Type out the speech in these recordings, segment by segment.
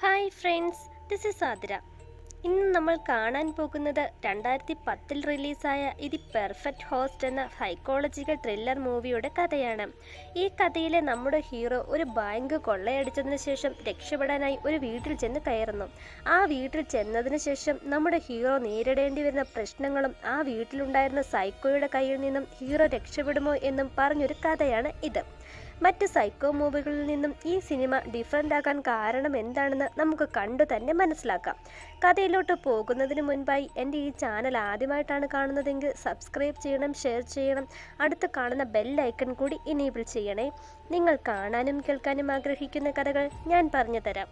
Hi friends, this is Athira. ഇന്ന് നമ്മൾ കാണാൻ പോകുന്നത് 2010 റിലീസായ ദി പെർഫെക്റ്റ് ഹോസ്റ്റ് എന്ന സൈക്കോളജിക്കൽ ത്രില്ലർ മൂവിയുടെ കഥയാണ്. ഈ കഥയിലെ നമ്മുടെ ഹീറോ ഒരു ബാങ്ക് കൊള്ളയടിച്ചതിന് ശേഷം രക്ഷപ്പെടാനായി ഒരു വീട്ടിൽ ചെന്ന് കയറുന്നു. ആ വീട്ടിൽ ചെന്നതിന് ശേഷം നമ്മുടെ ഹീറോ നേരിടേണ്ടി വരുന്ന പ്രശ്നങ്ങളും ആ വീട്ടിലുണ്ടായിരുന്ന സൈക്കോയുടെ കയ്യിൽ നിന്നും ഹീറോ രക്ഷപ്പെടുമോ എന്നും പറഞ്ഞൊരു കഥയാണ് ഇത്. മറ്റ് സൈക്കോ മൂവികളിൽ നിന്നും ഈ സിനിമ ഡിഫറൻ്റ് ആകാൻ കാരണം എന്താണെന്ന് നമുക്ക് കണ്ടു തന്നെ മനസ്സിലാക്കാം. കഥയിലോട്ട് പോകുന്നതിന് മുൻപായി എൻ്റെ ഈ ചാനൽ ആദ്യമായിട്ടാണ് കാണുന്നതെങ്കിൽ സബ്സ്ക്രൈബ് ചെയ്യണം, ഷെയർ ചെയ്യണം, അടുത്ത് കാണുന്ന ബെൽ ഐക്കൺ കൂടി ഇനേബിൾ ചെയ്യണേ. നിങ്ങൾ കാണാനും കേൾക്കാനും ആഗ്രഹിക്കുന്ന കഥകൾ ഞാൻ പറഞ്ഞു തരാം.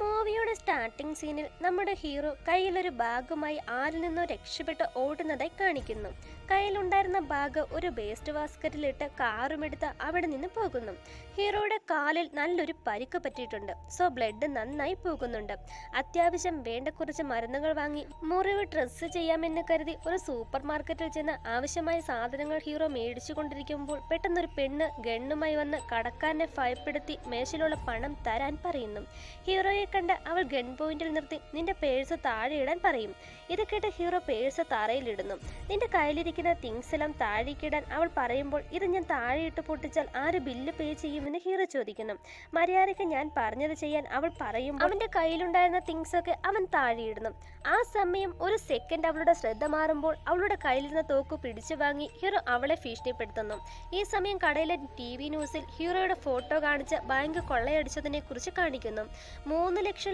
മൂവിയുടെ സ്റ്റാർട്ടിംഗ് സീനിൽ നമ്മുടെ ഹീറോ കയ്യിലൊരു ബാഗുമായി ആരിൽ നിന്നോ രക്ഷപ്പെട്ട് ഓടുന്നതായി കാണിക്കുന്നു. കയ്യിലുണ്ടായിരുന്ന ബാഗ് ഒരു വേസ്റ്റ് ബാസ്ക്കറ്റിലിട്ട് കാറുമെടുത്ത് അവിടെ നിന്ന് പോകുന്നു. ഹീറോയുടെ കാലിൽ നല്ലൊരു പരിക്ക് പറ്റിയിട്ടുണ്ട്. സോ ബ്ലഡ് നന്നായി പോകുന്നുണ്ട്. അത്യാവശ്യം വേണ്ട കുറച്ച് മരുന്നുകൾ വാങ്ങി മുറിവ് ഡ്രസ്സ് ചെയ്യാമെന്ന് കരുതി ഒരു സൂപ്പർ മാർക്കറ്റിൽ ചെന്ന് ആവശ്യമായ സാധനങ്ങൾ ഹീറോ മേടിച്ചു കൊണ്ടിരിക്കുമ്പോൾ പെട്ടെന്നൊരു പെണ്ണ് ഗണ്ണുമായി വന്ന് കടക്കാരനെ ഭയപ്പെടുത്തി മേശയിലുള്ള പണം തരാൻ പറയുന്നു. ഹീറോയെ കണ്ട് അവൾ ഗൺ പോയിന്റിൽ നിർത്തി നിന്റെ പേഴ്സ് താഴെ ഇടാൻ പറയും. ഇത് കേട്ട് ഹീറോ പേഴ്സ് തറയിലിടുന്നു. നിന്റെ കയ്യിലിരിക്കുന്ന തിങ്സ് എല്ലാം താഴേക്കിടാൻ അവൾ പറയുമ്പോൾ ഇത് ഞാൻ താഴെയിട്ട് പൊട്ടിച്ചാൽ ആര് ബില്ല് പേ ചെയ്യുമെന്ന് ഹീറോ ചോദിക്കുന്നു. മര്യാദയ്ക്ക് ഞാൻ പറഞ്ഞത് ചെയ്യാൻ അവൾ പറയുമ്പോൾ അവന്റെ കയ്യിലുണ്ടായിരുന്ന തിങ്സ് ഒക്കെ അവൻ താഴെയിടുന്നു. ആ സമയം ഒരു സെക്കൻഡ് അവളുടെ ശ്രദ്ധ മാറുമ്പോൾ അവളുടെ കയ്യിലിരുന്ന തോക്ക് പിടിച്ചു വാങ്ങി ഹീറോ അവളെ ഭീഷണിപ്പെടുത്തുന്നു. ഈ സമയം കടയിലെ TV ന്യൂസിൽ ഹീറോയുടെ ഫോട്ടോ കാണിച്ച് ബാങ്ക് കൊള്ളയടിച്ചതിനെ കുറിച്ച് കാണിക്കുന്നു. $3 ലക്ഷം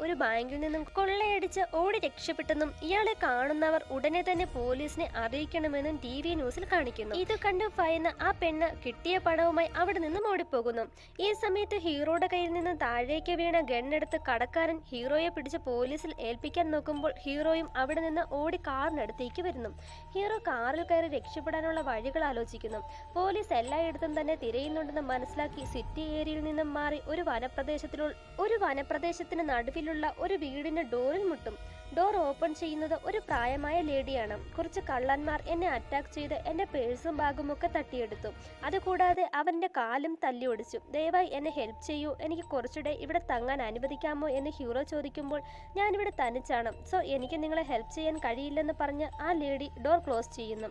ഒരു ബാങ്കിൽ നിന്നും കൊള്ളയടിച്ച് ഓടി രക്ഷപ്പെട്ടെന്നും ഇയാളെ കാണുന്നവർ ഉടനെ തന്നെ പോലീസിനെ അറിയിക്കണമെന്നും TV ന്യൂസിൽ കാണിക്കുന്നു. ഇത് കണ്ടു ഭയന്ന് ആ പെണ്ണ് കിട്ടിയ പണവുമായി അവിടെ നിന്നും ഓടിപ്പോകുന്നു. ഈ സമയത്ത് ഹീറോയുടെ കയ്യിൽ നിന്ന് താഴേക്ക് വീണ ഗണ്ണെടുത്ത് കടക്കാരൻ ഹീറോയെ പിടിച്ച് പോലീസിൽ ഏൽപ്പിക്കാൻ നോക്കുമ്പോൾ ഹീറോയും അവിടെ നിന്ന് ഓടി കാറിനടുത്തേക്ക് വരുന്നു. ഹീറോ കാറിൽ കയറി രക്ഷപ്പെടാനുള്ള വഴികൾ ആലോചിക്കുന്നു. പോലീസ് എല്ലായിടത്തും തന്നെ തിരയുന്നുണ്ടെന്ന് മനസ്സിലാക്കി സിറ്റി ഏരിയയിൽ നിന്നും മാറി ഒരു വനപ്രദേശത്തിന് നടുവിലുള്ള ഒരു വീടിന്റെ ഡോറിൽ മുട്ടും. ഡോർ ഓപ്പൺ ചെയ്യുന്നത് ഒരു പ്രായമായ ലേഡിയാണ്. കുറച്ച് കള്ളന്മാർ എന്നെ അറ്റാക്ക് ചെയ്ത് എൻ്റെ പേഴ്സും ബാഗും ഒക്കെ തട്ടിയെടുത്തു. അതുകൂടാതെ അവൻ്റെ കാലും തല്ലി ഒടിച്ചു. ദയവായി എന്നെ ഹെൽപ്പ് ചെയ്യൂ, എനിക്ക് കുറച്ചുകൂടെ ഇവിടെ തങ്ങാൻ അനുവദിക്കാമോ എന്ന് ഹീറോ ചോദിക്കുമ്പോൾ ഞാനിവിടെ തനിച്ചാണ്, സോ എനിക്ക് നിങ്ങളെ ഹെൽപ്പ് ചെയ്യാൻ കഴിയില്ലെന്ന് പറഞ്ഞ് ആ ലേഡി ഡോർ ക്ലോസ് ചെയ്യുന്നു.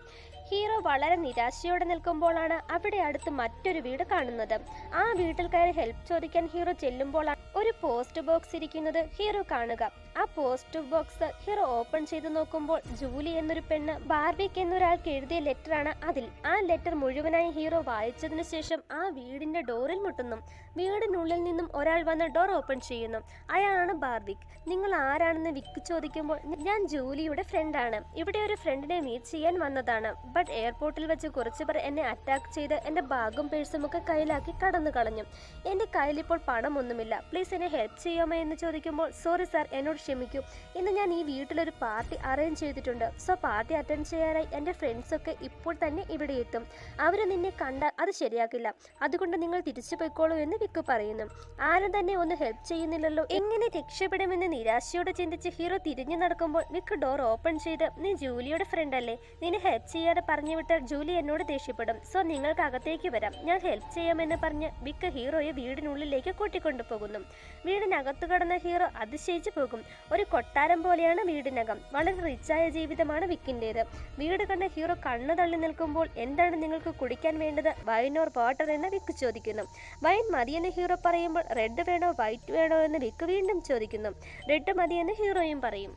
ഹീറോ വളരെ നിരാശയോടെ നിൽക്കുമ്പോഴാണ് അവിടെ അടുത്ത് മറ്റൊരു വീട് കാണുന്നത്. ആ വീട്ടിൽ കയറി ഹെൽപ്പ് ചോദിക്കാൻ ഹീറോ ചെല്ലുമ്പോഴാണ് ഒരു പോസ്റ്റ് ബോക്സ് ഇരിക്കുന്നത് ഹീറോ കാണുക. ആ പോസ്റ്റ് ബോക്സ് ഹീറോ ഓപ്പൺ ചെയ്ത് നോക്കുമ്പോൾ ജൂലി എന്നൊരു പെണ്ണ് ബാർബിക്ക് എന്നൊരാൾക്ക് എഴുതിയ ലെറ്ററാണ് അതിൽ. ആ ലെറ്റർ മുഴുവനായി ഹീറോ വായിച്ചതിനു ശേഷം ആ വീടിന്റെ ഡോറിൽ മുട്ടുന്നു. വീടിനുള്ളിൽ നിന്നും ഒരാൾ വന്ന് ഡോർ ഓപ്പൺ ചെയ്യുന്നു. അയാളാണ് ബാർബിക്. നിങ്ങൾ ആരാണെന്ന് വിക്ക് ചോദിക്കുമ്പോൾ ഞാൻ ജൂലിയുടെ ഫ്രണ്ടാണ്, ഇവിടെ ഒരു ഫ്രണ്ടിനെ മീറ്റ് ചെയ്യാൻ വന്നതാണ്. ബട്ട് എയർപോർട്ടിൽ വെച്ച് കുറച്ച് പേർ എന്നെ അറ്റാക്ക് ചെയ്ത് എൻ്റെ ബാഗും പേഴ്സും ഒക്കെ കയ്യിലാക്കി കടന്നു കളഞ്ഞു. എൻ്റെ കയ്യിലിപ്പോൾ പണമൊന്നുമില്ല, പ്ലീസ് എന്നെ ഹെൽപ്പ് ചെയ്യാമോ എന്ന് ചോദിക്കുമ്പോൾ സോറി സാർ, എന്നോട് ക്ഷമിക്കൂ, ഇന്ന് ഞാൻ ഈ വീട്ടിലൊരു പാർട്ടി അറേഞ്ച് ചെയ്തിട്ടുണ്ട്. സോ പാർട്ടി അറ്റൻഡ് ചെയ്യാനായി എൻ്റെ ഫ്രണ്ട്സൊക്കെ ഇപ്പോൾ തന്നെ ഇവിടെ എത്തും. അവർ നിന്നെ കണ്ടാൽ അത് ശരിയാക്കില്ല, അതുകൊണ്ട് നിങ്ങൾ തിരിച്ചു പോയിക്കോളൂ എന്ന് വിക്ക് പറയുന്നു. ആരും തന്നെ ഒന്ന് ഹെൽപ്പ് ചെയ്യുന്നില്ലല്ലോ, എങ്ങനെ രക്ഷപ്പെടുമെന്ന് നിരാശയോടെ ചിന്തിച്ച് ഹീറോ തിരിഞ്ഞു നടക്കുമ്പോൾ വിക്ക് ഡോർ ഓപ്പൺ ചെയ്ത് നീ ജൂലിയുടെ ഫ്രണ്ട് അല്ലേ, നിന്നെ ഹെൽപ്പ് ചെയ്യാതെ പറഞ്ഞു വിട്ടാൽ ജൂലി എന്നോട് ദേഷ്യപ്പെടും, സോ നിങ്ങൾക്ക് അകത്തേക്ക് വരാം, ഞാൻ ഹെൽപ്പ് ചെയ്യാമെന്ന് പറഞ്ഞ് വിക്ക് ഹീറോയെ വീടിനുള്ളിലേക്ക് കൂട്ടിക്കൊണ്ടു പോകുന്നു. വീടിനകത്ത് കടന്ന ഹീറോ അതിശയിച്ചു പോകും. ഒരു കൊട്ടാരം പോലെയാണ് വീടിനകം. വളരെ റിച്ചായ ജീവിതമാണ് വിക്കിൻ്റേത്. വീട് കണ്ട ഹീറോ കണ്ണു തള്ളി നിൽക്കുമ്പോൾ എന്താണ് നിങ്ങൾക്ക് കുടിക്കാൻ വേണ്ടത്, വൈൻ ഓർ വാട്ടർ എന്ന് വിക്ക് ചോദിക്കുന്നു. വൈൻ മതിയെന്ന് ഹീറോ പറയുമ്പോൾ റെഡ് വേണോ വൈറ്റ് വേണോ എന്ന് വിക്ക് വീണ്ടും ചോദിക്കുന്നു. റെഡ് മതിയെന്ന് ഹീറോയും പറയും.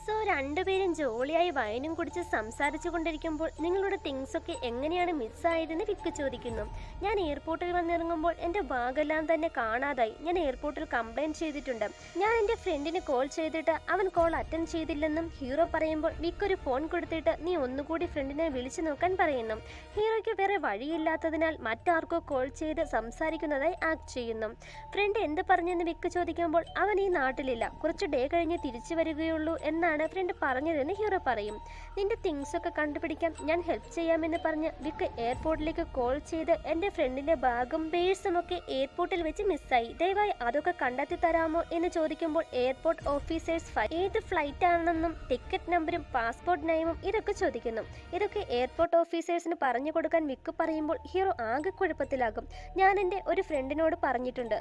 സോ രണ്ടുപേരും ജോളിയായി വൈനും കുടിച്ച് സംസാരിച്ചു കൊണ്ടിരിക്കുമ്പോൾ നിങ്ങളുടെ തിങ്സ് ഒക്കെ എങ്ങനെയാണ് മിസ്സായതെന്ന് വിക്ക് ചോദിക്കുന്നു. ഞാൻ എയർപോർട്ടിൽ വന്നിറങ്ങുമ്പോൾ എൻ്റെ ബാഗെല്ലാം തന്നെ കാണാതായി. ഞാൻ എയർപോർട്ടിൽ കംപ്ലൈൻറ്റ് ചെയ്തിട്ടുണ്ട്. ഞാൻ എൻ്റെ ഫ്രണ്ടിന് കോൾ ചെയ്തിട്ട് അവൻ കോൾ അറ്റൻഡ് ചെയ്തില്ലെന്നും ഹീറോ പറയുമ്പോൾ വിക്ക് ഒരു ഫോൺ കൊടുത്തിട്ട് നീ ഒന്നുകൂടി ഫ്രണ്ടിനെ വിളിച്ചു നോക്കാൻ പറയുന്നു. ഹീറോയ്ക്ക് വേറെ വഴിയില്ലാത്തതിനാൽ മറ്റാർക്കോ കോൾ ചെയ്ത് സംസാരിക്കുന്നതായി ആക്ട് ചെയ്യുന്നു. ഫ്രണ്ട് എന്ത് പറഞ്ഞെന്ന് വിക്ക് ചോദിക്കുമ്പോൾ അവൻ ഈ നാട്ടിലില്ല, കുറച്ച് ഡേ കഴിഞ്ഞ് തിരിച്ചു വരികയുള്ളൂ എന്നാണ് ഫ്രണ്ട് പറഞ്ഞതെന്ന് ഹീറോ പറയും. നിന്റെ തിങ്സ് ഒക്കെ കണ്ടുപിടിക്കാൻ ഞാൻ ഹെൽപ്പ് ചെയ്യാമെന്ന് പറഞ്ഞ് വിക്ക് എയർപോർട്ടിലേക്ക് കോൾ ചെയ്ത് എൻ്റെ ഫ്രണ്ടിന്റെ ബാഗും പേഴ്സും ഒക്കെ എയർപോർട്ടിൽ വെച്ച് മിസ്സായി, ദയവായി അതൊക്കെ കണ്ടെത്തി തരാമോ എന്ന് ചോദിക്കുമ്പോൾ എയർപോർട്ട് ഓഫീസേഴ്സ് ഏത് ഫ്ലൈറ്റ് ആണെന്നും ടിക്കറ്റ് നമ്പറും പാസ്പോർട്ട് നെയിമും ഇതൊക്കെ ചോദിക്കുന്നു. ഇതൊക്കെ എയർപോർട്ട് ഓഫീസേഴ്സിന് പറഞ്ഞു കൊടുക്കാൻ വിക്ക് പറയുമ്പോൾ ഹീറോ ആകെ കുഴപ്പത്തിലാകും. ഞാൻ എൻ്റെ ഒരു ഫ്രണ്ടിനോട് പറഞ്ഞിട്ടുണ്ട്,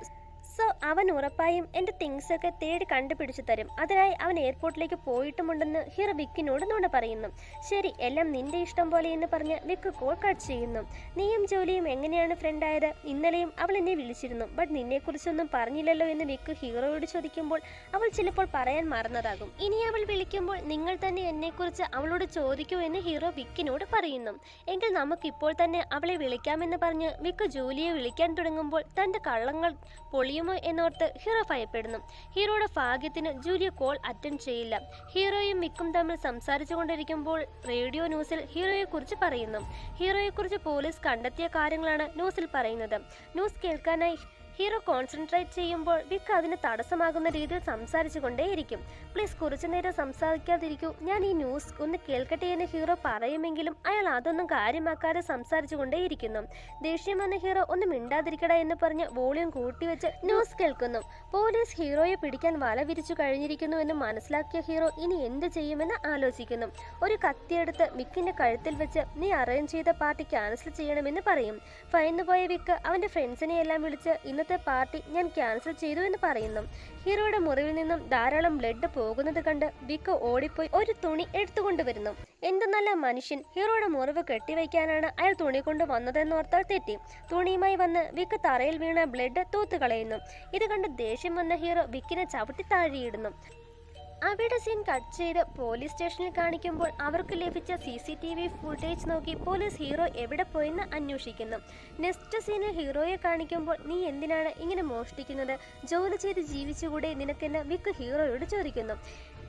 സോ അവൻ ഉറപ്പായും എൻ്റെ തിങ്സ് ഒക്കെ തേടി കണ്ടുപിടിച്ചു തരും. അതിനായി അവൻ എയർപോർട്ടിലേക്ക് പോയിട്ടുമുണ്ടെന്ന് ഹീറോ വിക്കിനോട് നുണ പറയുന്നു. ശരി, എല്ലാം നിന്റെ ഇഷ്ടം പോലെ എന്ന് പറഞ്ഞ് വിക്ക് കോൾ കട്ട് ചെയ്യുന്നു. നീയും ജോലിയും എങ്ങനെയാണ് ഫ്രണ്ട് ആയത്? ഇന്നലെയും അവൾ എന്നെ വിളിച്ചിരുന്നു, ബട്ട് നിന്നെക്കുറിച്ചൊന്നും പറഞ്ഞില്ലല്ലോ എന്ന് വിക്ക് ഹീറോയോട് ചോദിക്കുമ്പോൾ അവൾ ചിലപ്പോൾ പറയാൻ മറന്നതാകും. ഇനി അവൾ വിളിക്കുമ്പോൾ നിങ്ങൾ തന്നെ എന്നെക്കുറിച്ച് അവളോട് ചോദിക്കൂ എന്ന് ഹീറോ വിക്കിനോട് പറയുന്നു. എങ്കിൽ നമുക്കിപ്പോൾ തന്നെ അവളെ വിളിക്കാമെന്ന് പറഞ്ഞ് വിക്ക് ജോലിയെ വിളിക്കാൻ തുടങ്ങുമ്പോൾ തൻ്റെ കള്ളങ്ങൾ പൊളിയുമോ എന്നോർത്ത് ഹീറോ ഭയപ്പെടുന്നു. ഹീറോയുടെ ഭാഗ്യത്തിന് ജൂലിയ കോൾ അറ്റൻഡ് ചെയ്യില്ല. ഹീറോയും വിക്കും തമ്മിൽ സംസാരിച്ചു കൊണ്ടിരിക്കുമ്പോൾ റേഡിയോ ന്യൂസിൽ ഹീറോയെക്കുറിച്ച് പറയുന്നു. ഹീറോയെക്കുറിച്ച് പോലീസ് കണ്ടെത്തിയ കാര്യങ്ങളാണ് ന്യൂസിൽ പറയുന്നത്. ന്യൂസ് കേൾക്കാനായി ഹീറോ കോൺസെൻട്രേറ്റ് ചെയ്യുമ്പോൾ വിക്ക് അതിന് തടസ്സമാകുന്ന രീതിയിൽ സംസാരിച്ചു കൊണ്ടേയിരിക്കും. പ്ലീസ് കുറച്ചു നേരം സംസാരിക്കാതിരിക്കൂ, ഞാൻ ഈ ന്യൂസ് ഒന്ന് കേൾക്കട്ടെ എന്ന് ഹീറോ പറയുമെങ്കിലും അയാൾ അതൊന്നും കാര്യമാക്കാതെ സംസാരിച്ചു കൊണ്ടേയിരിക്കുന്നു. ദേഷ്യം വന്ന ഹീറോ ഒന്ന് മിണ്ടാതിരിക്കട എന്ന് പറഞ്ഞ് വോളിയം കൂട്ടിവെച്ച് ന്യൂസ് കേൾക്കുന്നു. പോലീസ് ഹീറോയെ പിടിക്കാൻ വല വിരിച്ചു കഴിഞ്ഞിരിക്കുന്നു എന്ന് മനസ്സിലാക്കിയ ഹീറോ ഇനി എന്ത് ചെയ്യുമെന്ന് ആലോചിക്കുന്നു. ഒരു കത്തിയെടുത്ത് വിക്കിന്റെ കഴുത്തിൽ വെച്ച് നീ അറേഞ്ച് ചെയ്ത പാർട്ടി ക്യാൻസൽ ചെയ്യണമെന്ന് പറയും. ഭയന്നുപോയ വിക്ക് അവന്റെ ഫ്രണ്ട്സിനെ എല്ലാം വിളിച്ച് ഇന്നത്തെ പാർട്ടി ഞാൻ ക്യാൻസൽ ചെയ്തു എന്ന് പറയുന്നു. ഹീറോയുടെ മുറിവിൽ നിന്നും ധാരാളം ബ്ലഡ് പോകുന്നത് കണ്ട് വിക്ക് ഓടിപ്പോയി ഒരു തുണി എടുത്തുകൊണ്ടുവരുന്നു. എന്ത് നല്ല മനുഷ്യൻ, ഹീറോയുടെ മുറിവ് കെട്ടിവയ്ക്കാനാണ് അയാൾ തുണി കൊണ്ട് വന്നതെന്നോർത്താൽ തെറ്റി. തുണിയുമായി വന്ന് വിക്ക് തറയിൽ വീണ ബ്ലഡ് തൂത്തുകളയുന്നു. ഇത് കണ്ട് ദേഷ്യം വന്ന ഹീറോ വിക്കിനെ ചവിട്ടി താഴെയിടുന്നു. അവിടെ സീൻ കട്ട് ചെയ്ത് പോലീസ് സ്റ്റേഷനിൽ കാണിക്കുമ്പോൾ അവർക്ക് ലഭിച്ച CCTV ഫുട്ടേജ് നോക്കി പോലീസ് ഹീറോ എവിടെ പോയെന്ന് അന്വേഷിക്കുന്നു. നെക്സ്റ്റ് സീനിൽ ഹീറോയെ കാണിക്കുമ്പോൾ നീ എന്തിനാണ് ഇങ്ങനെ മോഷ്ടിക്കുന്നത്? ജോലി ചെയ്ത് ജീവിച്ചുകൂടെ നിനക്കെന്ന് വിക്ക് ഹീറോയോട് ചോദിക്കുന്നു.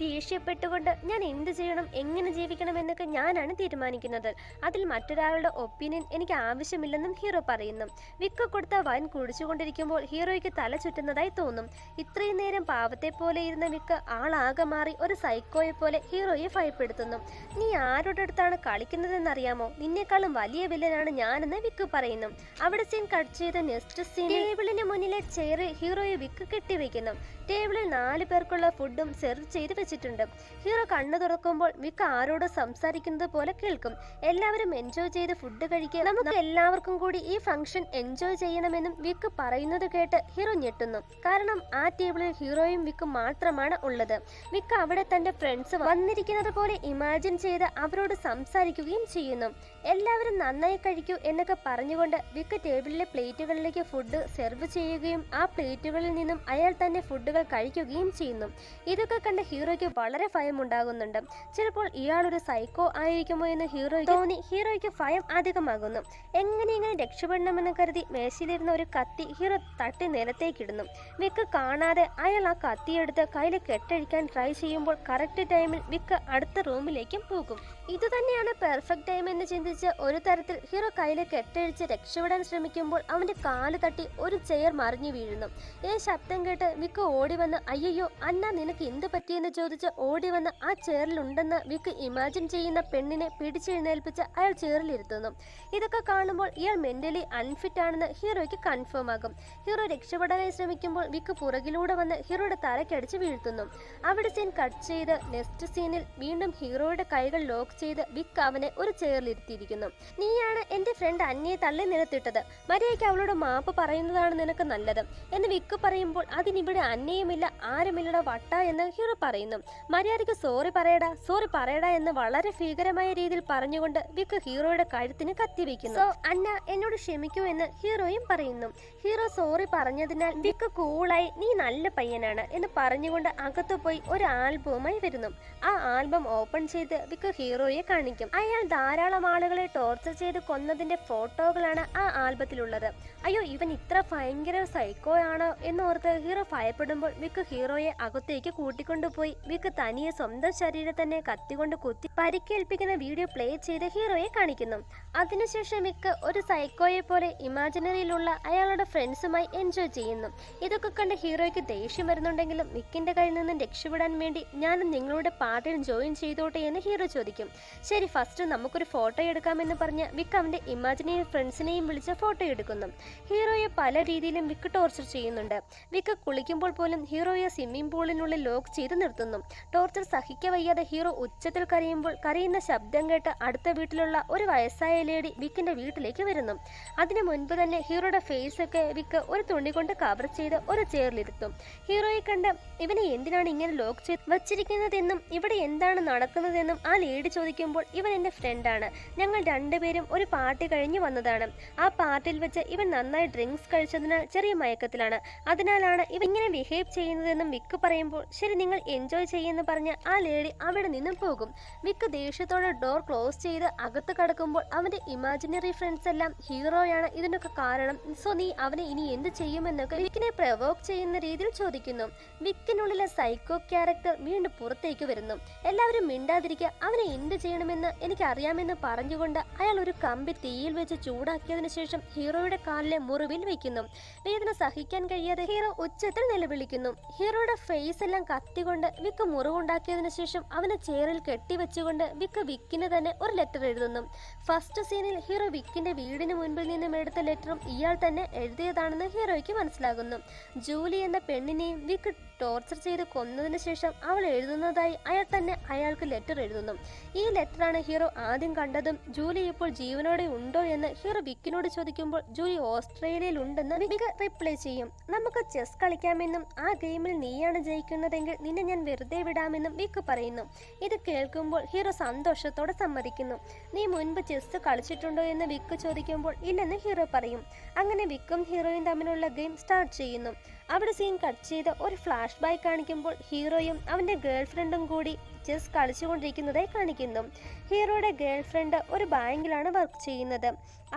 ദേഷ്യപ്പെട്ടുകൊണ്ട് ഞാൻ എന്ത് ചെയ്യണം, എങ്ങനെ ജീവിക്കണം എന്നൊക്കെ ഞാനാണ് തീരുമാനിക്കുന്നത്. അതിൽ മറ്റൊരാളുടെ ഒപ്പീനിയൻ എനിക്ക് ആവശ്യമില്ലെന്നും ഹീറോ പറയുന്നു. വിക്ക് കൊടുത്ത വൈൻ കുടിച്ചുകൊണ്ടിരിക്കുമ്പോൾ ഹീറോയ്ക്ക് തല ചുറ്റുന്നതായി തോന്നും. ഇത്രയും നേരം പാവത്തെ പോലെ ഇരുന്ന വിക്ക് ആളാകെ മാറി ഒരു സൈക്കോയെ പോലെ ഹീറോയെ ഭയപ്പെടുത്തുന്നു. നീ ആരുടെ അടുത്താണ് കളിക്കുന്നതെന്നറിയാമോ? നിന്നേക്കാളും വലിയ വില്ലനാണ് ഞാനെന്ന് വിക്ക് പറയുന്നു. അവിടെ സീൻ കട്ട് ചെയ്ത നെക്സ്റ്റ് സീൻ ടേബിളിന് മുന്നിലെ ചെയറിൽ ഹീറോയെ വിക്ക് കെട്ടിവെക്കുന്നു. ടേബിളിൽ 4 പേർക്കുള്ള ഫുഡും സെർവ് ചെയ്ത് വെച്ചിട്ടുണ്ട്. ഹീറോ കണ്ണു തുറക്കുമ്പോൾ വിക്ക് ആരോട് സംസാരിക്കുന്നത് പോലെ കേൾക്കും. എല്ലാവരും എൻജോയ് ചെയ്ത് ഫുഡ് കഴിക്കുക, നമുക്ക് എല്ലാവർക്കും കൂടി ഈ ഫംഗ്ഷൻ എൻജോയ് ചെയ്യണമെന്നും വിക്ക് പറയുന്നത് കേട്ട് ഹീറോ ഞെട്ടുന്നു. കാരണം ആ ടേബിളിൽ ഹീറോയും വിക്കും മാത്രമാണ് ഉള്ളത്. വിക്ക് അവിടെ തന്റെ ഫ്രണ്ട്സ് വന്നിരിക്കുന്നത് പോലെ ഇമാജിൻ ചെയ്ത് അവരോട് സംസാരിക്കുകയും ചെയ്യുന്നു. എല്ലാവരും നന്നായി കഴിക്കൂ എന്നൊക്കെ പറഞ്ഞുകൊണ്ട് വിക്ക് ടേബിളിലെ പ്ലേറ്റുകളിലേക്ക് ഫുഡ് സെർവ് ചെയ്യുകയും ആ പ്ലേറ്റുകളിൽ നിന്നും അയാൾ തന്നെ ഫുഡുകൾ കഴിക്കുകയും ചെയ്യുന്നു. ഇതൊക്കെ കണ്ട് ഹീറോയ്ക്ക് വളരെ ഭയമുണ്ടാകുന്നുണ്ട്. ചിലപ്പോൾ ഇയാൾ ഒരു സൈക്കോ ആയിരിക്കുമോ എന്ന് ഹീറോയ്ക്ക് തോന്നി ഹീറോയ്ക്ക് ഭയം അധികമാകുന്നു. എങ്ങനെയെങ്കിലും രക്ഷപ്പെടണമെന്ന് കരുതി മേശയിലിരുന്ന ഒരു കത്തി ഹീറോ തട്ടി നിലത്തേക്കിടുന്നു. വിക്ക് കാണാതെ അയാൾ ആ കത്തിയെടുത്ത് കയ്യിൽ കെട്ടഴിക്കാൻ ട്രൈ ചെയ്യുമ്പോൾ കറക്റ്റ് ടൈമിൽ വിക്ക് അടുത്ത റൂമിലേക്കും പോകും. ഇതുതന്നെയാണ് പെർഫെക്റ്റ് ടൈം എന്ന് ചിന്തിച്ച് ഒരു തരത്തിൽ ഹീറോ കയ്യിൽ കെട്ടഴിച്ച് രക്ഷപ്പെടാൻ ശ്രമിക്കുമ്പോൾ അവന്റെ കാല് തട്ടി ഒരു ചെയർ മറിഞ്ഞു വീഴുന്നു. ഈ ശബ്ദം കേട്ട് വിക്ക് ഓടി വന്ന് അയ്യോ അന്ന നിനക്ക് എന്ത് പറ്റിയെന്ന് ചോദിച്ച് ഓടി വന്ന് ആ ചെയറിലുണ്ടെന്ന് വിക്ക് ഇമാജിൻ ചെയ്യുന്ന പെണ്ണിനെ പിടിച്ചെഴുന്നേൽപ്പിച്ച് അയാൾ ചെയറിലിരുത്തുന്നു. ഇതൊക്കെ കാണുമ്പോൾ ഇയാൾ മെന്റലി അൺഫിറ്റ് ആണെന്ന് ഹീറോയ്ക്ക് കൺഫേം ആകും. ഹീറോ രക്ഷപ്പെടാനായി ശ്രമിക്കുമ്പോൾ വിക്ക് പുറകിലൂടെ വന്ന് ഹീറോയുടെ തലക്കടിച്ച് വീഴ്ത്തുന്നു. അവിടെ സീൻ കട്ട് ചെയ്ത് നെക്സ്റ്റ് സീനിൽ വീണ്ടും ഹീറോയുടെ കൈകൾ ലോക്ക് ചെയ്ത് വിക്ക് അവനെ ഒരു ചെയറിലിരുത്തിയിരിക്കുന്നു. നീയാണ് എന്റെ ഫ്രണ്ട് അന്നയെ തള്ളി നിലത്തിട്ടത്, മര്യാദയ്ക്ക് അവളോട് മാപ്പ് പറയുന്നതാണ് നിനക്ക് നല്ലത് എന്ന് വിക്ക് പറയുമ്പോൾ അതിനിവിടെ അന്നയുമില്ല ആരുമില്ലട വട്ട എന്ന് ഹീറോ പറയുന്നു. മര്യാദയ്ക്ക് സോറി പറയടാ എന്ന് വളരെ ഭീകരമായ രീതിയിൽ പറഞ്ഞുകൊണ്ട് വിക്ക് ഹീറോയുടെ കഴുത്തിന് കത്തിവെക്കുന്നു. സോ അന്ന എന്നോട് ക്ഷമിക്കൂ എന്ന് ഹീറോയും പറയുന്നു. ഹീറോ സോറി പറഞ്ഞതിനാൽ വിക്ക് കൂളായി നീ നല്ല പയ്യനാണ് എന്ന് പറഞ്ഞുകൊണ്ട് അകത്തു പോയി ഒരു ആൽബവുമായി വരുന്നു. ആ ആൽബം ഓപ്പൺ ചെയ്ത് വിക്ക് ഹീറോയെ കാണിക്കും. അയാൾ ധാരാളം ആളുകളെ ടോർച്ചർ ചെയ്ത് കൊന്നതിന്റെ ഫോട്ടോകളാണ് ആ ആൽബത്തിലുള്ളത്. അയ്യോ ഇവൻ ഇത്ര ഭയങ്കര സൈക്കോ ആണോ എന്നോർത്ത് ഹീറോ ഭയപ്പെടുമ്പോൾ വിക്ക് ഹീറോയെ അകത്തേക്ക് കൂട്ടിക്കൊണ്ടുപോയി വിക്ക് തനിയെ സ്വന്തം ശരീരം തന്നെ കത്തികൊണ്ട് കുത്തി പരിക്കേൽപ്പിക്കുന്ന വീഡിയോ പ്ലേ ചെയ്ത് ഹീറോയെ കാണിക്കുന്നു. അതിനുശേഷം വിക്ക് ഒരു സൈക്കോയെ പോലെ ഇമാജിനറിയിലുള്ള അയാളുടെ ഫ്രണ്ട്സുമായി എൻജോയ് ചെയ്യുന്നു. ഇതൊക്കെ കണ്ട് ഹീറോയ്ക്ക് ദേഷ്യം വരുന്നുണ്ടെങ്കിലും വിക്കിന്റെ കയ്യിൽ നിന്നും രക്ഷപ്പെടാൻ വേണ്ടി ഞാനും നിങ്ങളുടെ പാർട്ടിയിൽ ജോയിൻ ചെയ്തോട്ടെ എന്ന് ഹീറോ ചോദിക്കും. ശരി, ഫസ്റ്റ് നമുക്കൊരു ഫോട്ടോ എടുക്കാമെന്ന് പറഞ്ഞ് വിക്ക് അവൻ്റെ ഇമാജിനറി ഫ്രണ്ട്സിനെയും വിളിച്ച് ഫോട്ടോ എടുക്കുന്നു. ഹീറോയെ പല രീതിയിലും വിക്ക് ടോർച്ചർ ചെയ്യുന്നുണ്ട്. വിക്ക് കുളിക്കുമ്പോൾ പോലും ഹീറോയെ സ്വിമ്മിംഗ് പൂളിനുള്ളിൽ ലോക്ക് ചെയ്ത് നിർത്തുന്നു. ടോർച്ചർ സഹിക്കവയ്യാതെ ഹീറോ ഉച്ചത്തിൽ കരയുമ്പോൾ കരയുന്ന ശബ്ദം കേട്ട് അടുത്ത വീട്ടിലുള്ള ഒരു വയസ്സായ ലേഡി വിക്കിൻ്റെ വീട്ടിലേക്ക് വരുന്നു. അതിനു മുൻപ് തന്നെ ഹീറോയുടെ ഫേസൊക്കെ വിക്ക് ഒരു തുണി കൊണ്ട് കവർ ചെയ്ത് ഒരു ചെയറിലിരുത്തും. ഹീറോയെ കണ്ട് ഇവനെ എന്തിനാണ് ഇങ്ങനെ ലോക്ക് ചെയ്ത് വച്ചിരിക്കുന്നതെന്നും ഇവിടെ എന്താണ് നടക്കുന്നതെന്നും ആ ലേഡി ചോദിക്കുമ്പോൾ ഇവൻ എൻ്റെ ഫ്രണ്ടാണ്, ഞങ്ങൾ രണ്ടുപേരും ഒരു പാർട്ടി കഴിഞ്ഞ് വന്നതാണ്. ആ പാർട്ടിയിൽ വെച്ച് ഇവൻ നന്നായി ഡ്രിങ്ക്സ് കഴിച്ചതിനാൽ ചെറിയ മയക്കത്തിലാണ്, അതിനാലാണ് ഇവൻ ഇങ്ങനെ ബിഹേവ് ചെയ്യുന്നതെന്നും വിക്ക് പറയുമ്പോൾ ശരി, നിങ്ങൾ എൻജോയ് ചെയ്യുമെന്ന് പറഞ്ഞ് ആ ലേഡി അവിടെ നിന്നും പോകും. വിക്ക് ദേഷ്യത്തോടെ ഡോർ ക്ലോസ് ചെയ്ത് അകത്ത് കടക്കുമ്പോൾ അവൻ്റെ ഇമാജിനറി ഫ്രണ്ട്സ് എല്ലാം ഹീറോയാണ് ഇതിനൊക്കെ കാരണം, സോ നീ അവനെ ഇനി എന്ത് ചെയ്യുമെന്നൊക്കെ വിക്കിനെ പ്രൊവോക്ക് ചെയ്യുന്ന രീതിയിൽ ചോദിക്കുന്നു. വിക്കിനുള്ളിലെ സൈക്കോ ക്യാരക്ടർ വീണ്ടും പുറത്തേക്ക് വരുന്നു. എല്ലാവരും മിണ്ടാതിരിക്കുക, അവനെ എന്ത് ചെയ്യണമെന്ന് എനിക്ക് അറിയാമെന്ന് പറഞ്ഞുകൊണ്ട് അയാൾ ഒരു കമ്പി തീയിൽ വെച്ച് ചൂടാക്കിയതിനു ശേഷം ഹീറോയുടെ കാലിലെ മുറിവിൽ വയ്ക്കുന്നു. വേദന സഹിക്കാൻ കഴിയാതെ ഹീറോ ഉച്ചത്തിൽ നിലവിളിക്കുന്നു. ഹീറോയുടെ ഫേസ് എല്ലാം കത്തിക്കൊണ്ട് വിക്ക് മുറിവുണ്ടാക്കിയതിനു ശേഷം അവനെ ചെയറിൽ കെട്ടിവെച്ചുകൊണ്ട് വിക്കിന് തന്നെ ഒരു ലെറ്റർ എഴുതുന്നു. ഫസ്റ്റ് സീനിൽ ഹീറോ വിക്കിന്റെ വീടിന് മുൻപിൽ നിന്നും എടുത്ത ലെറ്ററും ഇയാൾ തന്നെ എഴുതിയതാണെന്ന് ഹീറോയ്ക്ക് മനസ്സിലാകുന്നു. ജൂലി എന്ന പെണ്ണിനെയും വിക്ക് ടോർച്ചർ ചെയ്ത് കൊന്നതിന് ശേഷം അവൾ എഴുതുന്നതായി അയാൾ തന്നെ അയാൾക്ക് ലെറ്റർ എഴുതുന്നു. ഈ ലെറ്ററാണ് ഹീറോ ആദ്യം കണ്ടതും. ജൂലി ഇപ്പോൾ ജീവനോടെ ഉണ്ടോ എന്ന് ഹീറോ വിക്കിനോട് ചോദിക്കുമ്പോൾ ജൂലി ഓസ്ട്രേലിയയിൽ ഉണ്ടെന്ന് വിക്ക് റിപ്ലൈ ചെയ്യും. നമുക്ക് ചെസ് കളിക്കാമെന്നും ആ ഗെയിമിൽ നീയാണ് ജയിക്കുന്നതെങ്കിൽ നിന്നെ ഞാൻ വെറുതെ വിടാമെന്നും വിക്ക് പറയുന്നു. ഇത് കേൾക്കുമ്പോൾ ഹീറോ സന്തോഷത്തോടെ സമ്മതിക്കുന്നു. നീ മുൻപ് ചെസ് കളിച്ചിട്ടുണ്ടോ എന്ന് വിക്ക് ചോദിക്കുമ്പോൾ ഇല്ലെന്ന് ഹീറോ പറയും. അങ്ങനെ വിക്കും ഹീറോയും തമ്മിലുള്ള ഗെയിം സ്റ്റാർട്ട് ചെയ്യുന്നു. അവിടെ സീൻ കട്ട് ചെയ്ത് ഒരു ഫ്ലാഷ് ബാക്ക് കാണിക്കുമ്പോൾ ഹീറോയും അവൻ്റെ ഗേൾ ഫ്രണ്ടും കൂടി ചെസ് കളിച്ചുകൊണ്ടിരിക്കുന്നതായി കാണിക്കുന്നു. ഹീറോയുടെ ഗേൾ ഫ്രണ്ട് ഒരു ബാങ്കിലാണ് വർക്ക് ചെയ്യുന്നത്.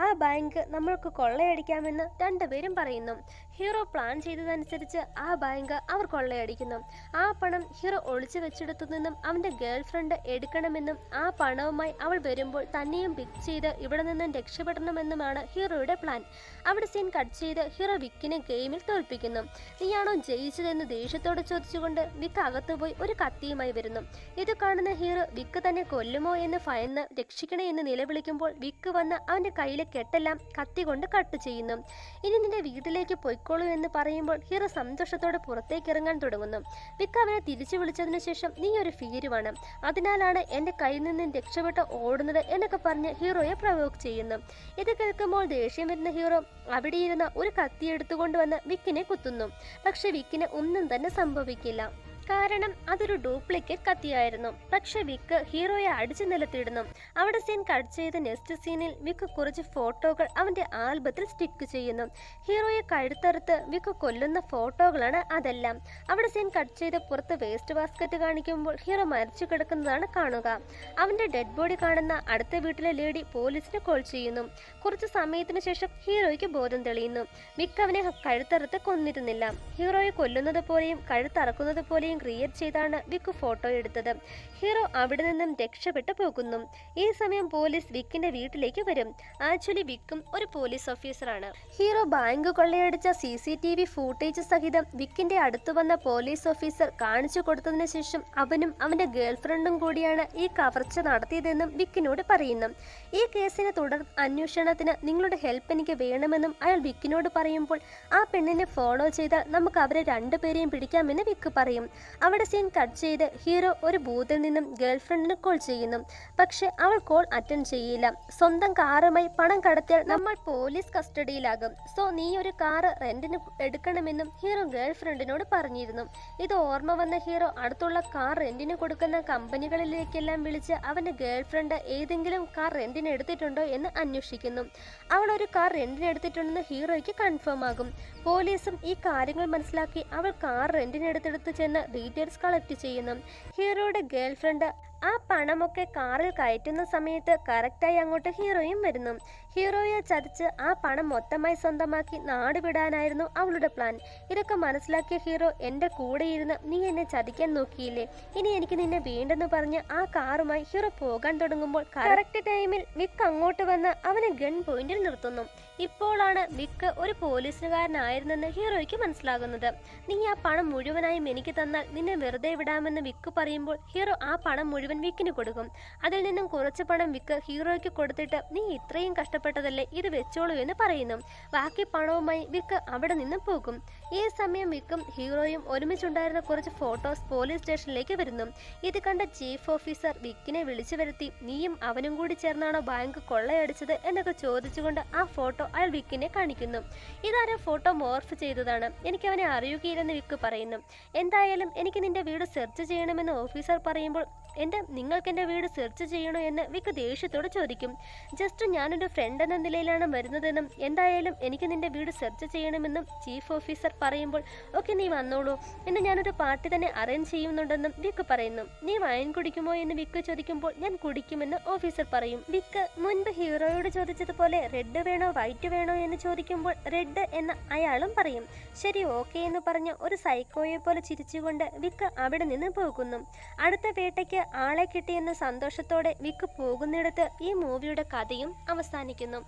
ആ ബാങ്ക് നമ്മൾക്ക് കൊള്ളയടിക്കാമെന്ന് രണ്ടുപേരും പറയുന്നു. ഹീറോ പ്ലാൻ ചെയ്തതനുസരിച്ച് ആ ബാങ്ക് അവർ കൊള്ളയടിക്കുന്നു. ആ പണം ഹീറോ ഒളിച്ചു വെച്ചെടുത്തു നിന്നും അവൻ്റെ ഗേൾ ഫ്രണ്ട് എടുക്കണമെന്നും ആ പണവുമായി അവൾ വരുമ്പോൾ തന്നെയും പിക്ക് ചെയ്ത് ഇവിടെ നിന്നും രക്ഷപ്പെടണമെന്നുമാണ് ഹീറോയുടെ പ്ലാൻ. അവിടെ സീൻ കട്ട് ചെയ്ത് ഹീറോ വിക്കിനെ ഗെയിമിൽ തോൽപ്പിക്കുന്നു. നീയാണോ ജയിച്ചതെന്ന് ദേഷ്യത്തോടെ ചോദിച്ചുകൊണ്ട് വിക്ക് അകത്തുപോയി ഒരു കത്തിയുമായി വരുന്നു. ഇത് കാണുന്ന ഹീറോ വിക്ക് തന്നെ കൊല്ലുമോ എന്ന് ഭയന്ന് രക്ഷിക്കണേ എന്ന് നിലവിളിക്കുമ്പോൾ വിക്ക് വന്ന് അവൻ്റെ കയ്യിലെ കെട്ടെല്ലാം കത്തി കൊണ്ട് കട്ട് ചെയ്യുന്നു. ഇനി നിന്റെ വീട്ടിലേക്ക് പൊയ്ക്കോളൂ എന്ന് പറയുമ്പോൾ ഹീറോ സന്തോഷത്തോടെ പുറത്തേക്ക് ഇറങ്ങാൻ തുടങ്ങുന്നു. വിക്ക് അവനെ തിരിച്ചു വിളിച്ചതിനു ശേഷം നീ ഒരു ഭീരുവാണ്, അതിനാലാണ് എൻ്റെ കയ്യിൽ നിന്നും രക്ഷപ്പെട്ട് ഓടുന്നത് എന്നൊക്കെ പറഞ്ഞ് ഹീറോയെ പ്രൊവോക്ക് ചെയ്യുന്നു. ഇത് കേൾക്കുമ്പോൾ ദേഷ്യം വരുന്ന ഹീറോ അവിടെ ഇരുന്ന ഒരു കത്തി എടുത്തുകൊണ്ടുവന്ന് വിക്കിനെ കുത്തുന്നു. പക്ഷെ വിക്കിന് ഒന്നും തന്നെ സംഭവിക്കില്ല, കാരണം അതൊരു ഡ്യൂപ്ലിക്കേറ്റ് കത്തിയായിരുന്നു. പക്ഷെ വിക്ക് ഹീറോയെ അടിച്ചു നിലത്തിടുന്നു. അവിടെ സീൻ കട്ട് ചെയ്ത നെക്സ്റ്റ് സീനിൽ വിക്ക് കുറച്ച് ഫോട്ടോകൾ അവൻ്റെ ആൽബത്തിൽ സ്റ്റിക്ക് ചെയ്യുന്നു. ഹീറോയെ കഴുത്തറുത്ത് വിക്ക് കൊല്ലുന്ന ഫോട്ടോകളാണ് അതെല്ലാം. അവിടെ സീൻ കട്ട് ചെയ്ത് പുറത്ത് വേസ്റ്റ് ബാസ്ക്കറ്റ് കാണിക്കുമ്പോൾ ഹീറോ മരിച്ചു കിടക്കുന്നതാണ് കാണുക. അവൻ്റെ ഡെഡ് ബോഡി കാണുന്ന അടുത്ത വീട്ടിലെ ലേഡി പോലീസിന് കോൾ ചെയ്യുന്നു. കുറച്ച് സമയത്തിന് ശേഷം ഹീറോയ്ക്ക് ബോധം തെളിയുന്നു. വിക്ക് അവനെ കഴുത്തറുത്ത് കൊന്നിരുന്നില്ല. ഹീറോയെ കൊല്ലുന്നത് പോലെയും കഴുത്തറക്കുന്നത് പോലെയും ക്രിയേറ്റ് ചെയ്താണ് വിക്ക് ഫോട്ടോ എടുത്തത്. ഹീറോ അവിടെ നിന്നും രക്ഷപ്പെട്ടു പോകുന്നു. ഈ സമയം പോലീസ് വിക്കിന്റെ വീട്ടിലേക്ക് വരും. ആക്ച്വലി വിക്കും ഒരു പോലീസ് ഓഫീസറാണ്. ഹീറോ ബാങ്ക് കൊള്ളയടിച്ച CCTV ഫൂട്ടേജ് സഹിതം വിക്കിന്റെ അടുത്ത് വന്ന പോലീസ് ഓഫീസർ കാണിച്ചു കൊടുത്തതിന് ശേഷം അവനും അവന്റെ ഗേൾ ഫ്രണ്ടും കൂടിയാണ് ഈ കവർച്ച നടത്തിയതെന്നും വിക്കിനോട് പറയുന്നു. ഈ കേസിന് തുടർ അന്വേഷണത്തിന് നിങ്ങളുടെ ഹെൽപ്പ് എനിക്ക് വേണമെന്നും അയാൾ വിക്കിനോട് പറയുമ്പോൾ ആ പെണ്ണിനെ ഫോളോ ചെയ്താൽ നമുക്ക് അവരെ രണ്ടുപേരെയും പിടിക്കാമെന്ന് വിക്ക് പറയും. അവിടെ സീൻ കട്ട് ചെയ്ത് ഹീറോ ഒരു ബൂത്തിൽ നിന്നും ഗേൾ ഫ്രണ്ടിന് കോൾ ചെയ്യുന്നു. പക്ഷെ അവൾ കോൾ അറ്റൻഡ് ചെയ്യില്ല. സ്വന്തം കാറുമായി പണം കടത്തിയാൽ നമ്മൾ പോലീസ് കസ്റ്റഡിയിലാകും, സോ നീ ഒരു കാറ് റെന്റിന് എടുക്കണമെന്നും ഹീറോ ഗേൾ ഫ്രണ്ടിനോട് പറഞ്ഞിരുന്നു. ഇത് ഓർമ്മ വന്ന ഹീറോ അടുത്തുള്ള കാർ റെന്റിന് കൊടുക്കുന്ന കമ്പനികളിലേക്കെല്ലാം വിളിച്ച് അവന്റെ ഗേൾ ഫ്രണ്ട് ഏതെങ്കിലും കാർ റെന്റിന് എടുത്തിട്ടുണ്ടോ എന്ന് അന്വേഷിക്കുന്നു. അവൾ ഒരു കാർ റെന്റിന് എടുത്തിട്ടുണ്ടെന്ന് ഹീറോയ്ക്ക് കൺഫേം ആകും. പോലീസും ഈ കാര്യങ്ങൾ മനസ്സിലാക്കി അവൾ കാർ റെന്റിനെടുത്തെടുത്ത് ചെന്ന് ഡീറ്റെയിൽസ് കളക്ട് ചെയ്യുന്നു. ഹീറോയുടെ ഗേൾ ഫ്രണ്ട് ആ പണമൊക്കെ കാറിൽ കയറ്റുന്ന സമയത്ത് കറക്റ്റായി അങ്ങോട്ട് ഹീറോയും വരുന്നു. ഹീറോയെ ചതിച്ച് ആ പണം മൊത്തമായി സ്വന്തമാക്കി നാട് വിടാനായിരുന്നു അവളുടെ പ്ലാൻ. ഇതൊക്കെ മനസ്സിലാക്കിയ ഹീറോ എൻ്റെ കൂടെ ഇരുന്ന് നീ എന്നെ ചതിക്കാൻ നോക്കിയില്ലേ, ഇനി എനിക്ക് നിന്നെ വേണ്ടെന്ന് പറഞ്ഞ് ആ കാറുമായി ഹീറോ പോകാൻ തുടങ്ങുമ്പോൾ കറക്റ്റ് ടൈമിൽ വിക്ക് അങ്ങോട്ട് വന്ന് അവനെ ഗൺ പോയിന്റിൽ നിർത്തുന്നു. ഇപ്പോഴാണ് വിക്ക് ഒരു പോലീസുകാരനായിരുന്നെന്ന് ഹീറോയ്ക്ക് മനസ്സിലാകുന്നത്. നീ ആ പണം മുഴുവനായും എനിക്ക് തന്നാൽ നിന്നെ വെറുതെ വിടാമെന്ന് വിക്ക് പറയുമ്പോൾ ഹീറോ ആ പണം മുഴുവൻ അവൻ വിക്കിന് കൊടുക്കും. അതിൽ നിന്നും കുറച്ച് പണം വിക്ക് ഹീറോയ്ക്ക് കൊടുത്തിട്ട് നീ ഇത്രയും കഷ്ടപ്പെട്ടതല്ലേ, ഇത് വെച്ചോളൂ എന്ന് പറയുന്നു. ബാക്കി പണവുമായി വിക്ക് അവിടെ നിന്ന് പോകും. ഈ സമയം വിക്കും ഹീറോയും ഒരുമിച്ചുണ്ടായിരുന്ന കുറച്ച് ഫോട്ടോസ് പോലീസ് സ്റ്റേഷനിലേക്ക് വരുന്നു. ഇത് കണ്ട ചീഫ് ഓഫീസർ വിക്കിനെ വിളിച്ചു വരുത്തി നീയും അവനും കൂടി ചേർന്നാണോ ബാങ്ക് കൊള്ളയടിച്ചത് എന്നൊക്കെ ചോദിച്ചുകൊണ്ട് ആ ഫോട്ടോ അയാൾ വിക്കിനെ കാണിക്കുന്നു. ഇതാരും ഫോട്ടോ മോർഫ് ചെയ്തതാണ്, എനിക്ക് അവനെ അറിയുകയില്ലെന്ന് വിക്ക് പറയുന്നു. എന്തായാലും എനിക്ക് നിന്റെ വീട് സെർച്ച് ചെയ്യണമെന്ന് ഓഫീസർ പറയുമ്പോൾ നിങ്ങൾക്ക് എൻ്റെ വീട് സെർച്ച് ചെയ്യണോ എന്ന് വിക്ക് ദേഷ്യത്തോട് ചോദിക്കും. ജസ്റ്റ് ഞാനൊരു ഫ്രണ്ട് എന്ന നിലയിലാണ് വരുന്നതെന്നും എന്തായാലും എനിക്ക് നിന്റെ വീട് സെർച്ച് ചെയ്യണമെന്നും ചീഫ് ഓഫീസർ പറയുമ്പോൾ ഓക്കെ നീ വന്നോളൂ എന്ന് ഞാനൊരു പാർട്ടി തന്നെ അറേഞ്ച് ചെയ്യുന്നുണ്ടെന്നും വിക്ക് പറയുന്നു. നീ വൈൻ കുടിക്കുമോ എന്ന് വിക്ക് ചോദിക്കുമ്പോൾ ഞാൻ കുടിക്കുമെന്ന് ഓഫീസർ പറയും. വിക്ക് മുൻപ് ഹീറോയോട് ചോദിച്ചതുപോലെ റെഡ് വേണോ വൈറ്റ് വേണോ എന്ന് ചോദിക്കുമ്പോൾ റെഡ് എന്ന് അയാളും പറയും. ശരി ഓക്കെ എന്ന് പറഞ്ഞ് ഒരു സൈക്കോയെ പോലെ ചിരിച്ചുകൊണ്ട് വിക്ക് അവിടെ നിന്ന് പോകുന്നു. അടുത്ത വേട്ടയ്ക്ക് ആളെ കിട്ടിയെന്ന സന്തോഷത്തോടെ വിക്ക് പോകുന്നിടത്ത് ഈ മൂവിയുടെ കഥയും അവസാനിക്കുന്നു.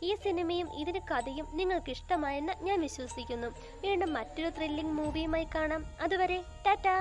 ഈ സിനിമയും ഇതിന്റെ കഥയും നിങ്ങൾക്ക് ഇഷ്ടമായെന്ന് ഞാൻ വിശ്വസിക്കുന്നു. വീണ്ടും മറ്റൊരു ത്രില്ലിംഗ് മൂവിയുമായി കാണാം. അതുവരെ ടാറ്റാ.